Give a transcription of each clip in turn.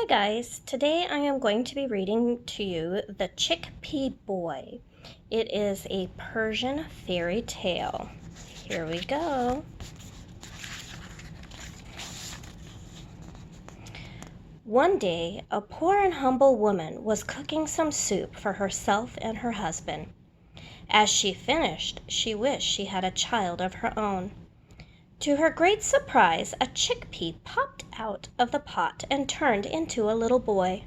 guys, today I am going to be reading to you The Chickpea Boy. It is a Persian fairy tale. Here we go. One day, a poor and humble woman was cooking some soup for herself and her husband. As she finished, she wished she had a child of her own. To her great surprise, a chickpea popped out of the pot and turned into a little boy.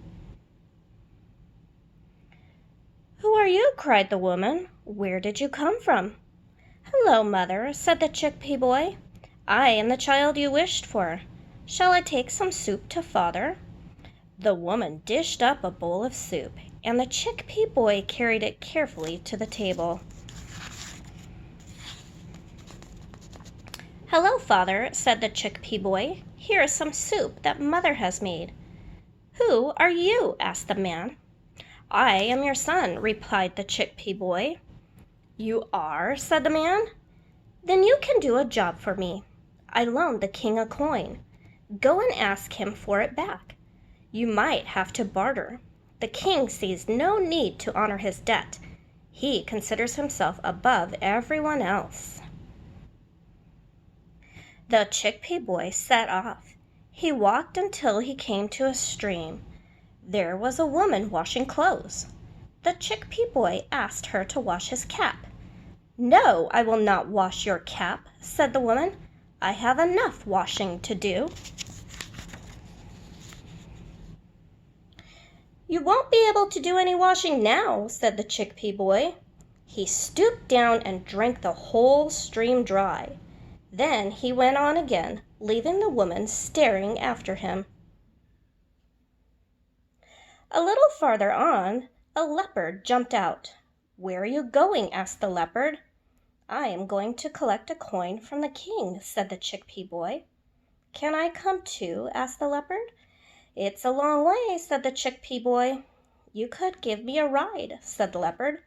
"Who are you?" cried the woman. "Where did you come from?" "Hello, mother," said the chickpea boy. "I am the child you wished for. Shall I take some soup to father?" The woman dished up a bowl of soup, and the chickpea boy carried it carefully to the table. "Hello, father," said the chickpea boy. "Here is some soup that mother has made." "Who are you?" asked the man. "I am your son," replied the chickpea boy. "You are?" said the man. "Then you can do a job for me. I loaned the king a coin. Go and ask him for it back. You might have to barter. The king sees no need to honor his debt. He considers himself above everyone else." The chickpea boy set off. He walked until he came to a stream. There was a woman washing clothes. The chickpea boy asked her to wash his cap. "No, I will not wash your cap," said the woman. "I have enough washing to do." "You won't be able to do any washing now," said the chickpea boy. He stooped down and drank the whole stream dry. Then he went on again, leaving the woman staring after him. A little farther on, a leopard jumped out. "Where are you going?" asked the leopard. "I am going to collect a coin from the king," said the chickpea boy. "Can I come too?" asked the leopard. "It's a long way," said the chickpea boy. "You could give me a ride," said the leopard.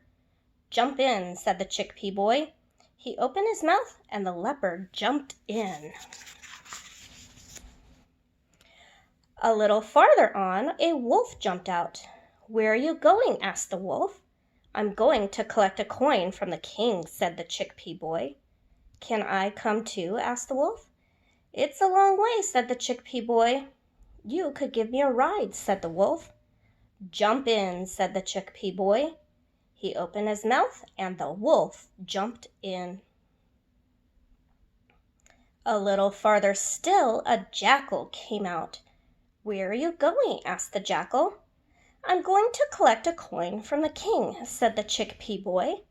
"Jump in," said the chickpea boy. He opened his mouth and the leopard jumped in. A little farther on, a wolf jumped out. "Where are you going?" asked the wolf. "I'm going to collect a coin from the king," said the chickpea boy. "Can I come too?" asked the wolf. "It's a long way," said the chickpea boy. "You could give me a ride," said the wolf. "Jump in," said the chickpea boy. He opened his mouth and the wolf jumped in. A little farther still, a jackal came out. "Where are you going?" asked the jackal. "I'm going to collect a coin from the king," said the chickpea boy.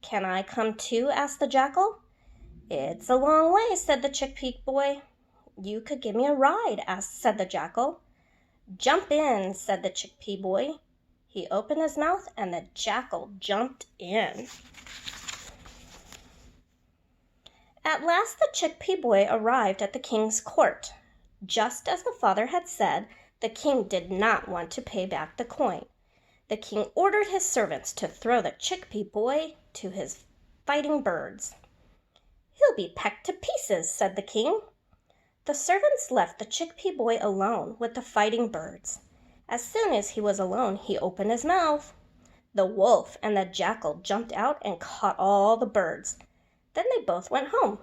"Can I come too?" asked the jackal. "It's a long way," said the chickpea boy. "You could give me a ride," said the jackal. "Jump in," said the chickpea boy. He opened his mouth and the jackal jumped in. At last the chickpea boy arrived at the king's court. Just as the father had said, the king did not want to pay back the coin. The king ordered his servants to throw the chickpea boy to his fighting birds. "He'll be pecked to pieces," said the king. The servants left the chickpea boy alone with the fighting birds. As soon as he was alone, he opened his mouth. The wolf and the jackal jumped out and caught all the birds. Then they both went home.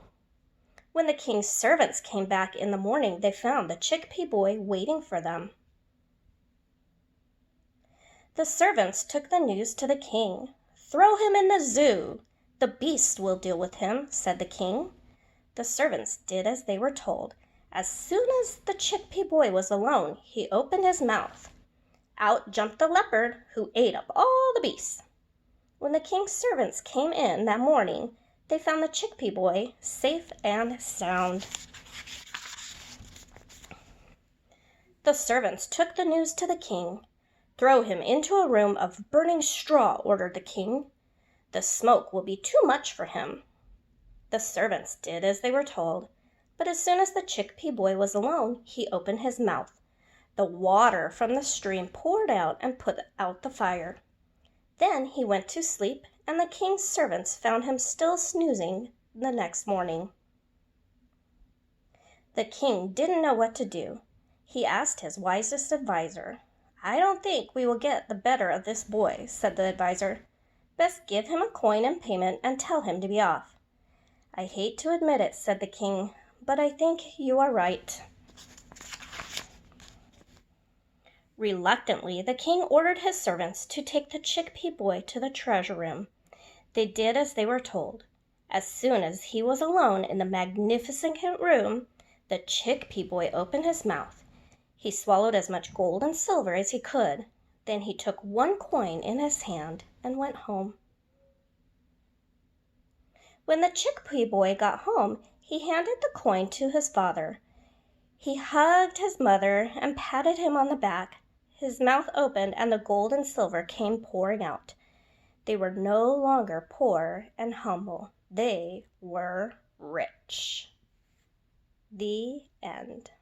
When the king's servants came back in the morning, they found the chickpea boy waiting for them. The servants took the news to the king. "Throw him in the zoo. The beasts will deal with him," said the king. The servants did as they were told. As soon as the chickpea boy was alone, he opened his mouth. Out jumped the leopard, who ate up all the beasts. When the king's servants came in that morning, they found the chickpea boy safe and sound. The servants took the news to the king. "Throw him into a room of burning straw," ordered the king. "The smoke will be too much for him." The servants did as they were told, but as soon as the chickpea boy was alone, he opened his mouth. The water from the stream poured out and put out the fire. Then he went to sleep, and the king's servants found him still snoozing the next morning. The king didn't know what to do. He asked his wisest advisor. "I don't think we will get the better of this boy," said the advisor. "Best give him a coin in payment and tell him to be off." "I hate to admit it," said the king, "but I think you are right." Reluctantly, the king ordered his servants to take the Chickpea Boy to the treasure room. They did as they were told. As soon as he was alone in the magnificent room, the Chickpea Boy opened his mouth. He swallowed as much gold and silver as he could. Then he took one coin in his hand and went home. When the Chickpea Boy got home, he handed the coin to his father. He hugged his mother and patted him on the back. His mouth opened and the gold and silver came pouring out. They were no longer poor and humble. They were rich. The end.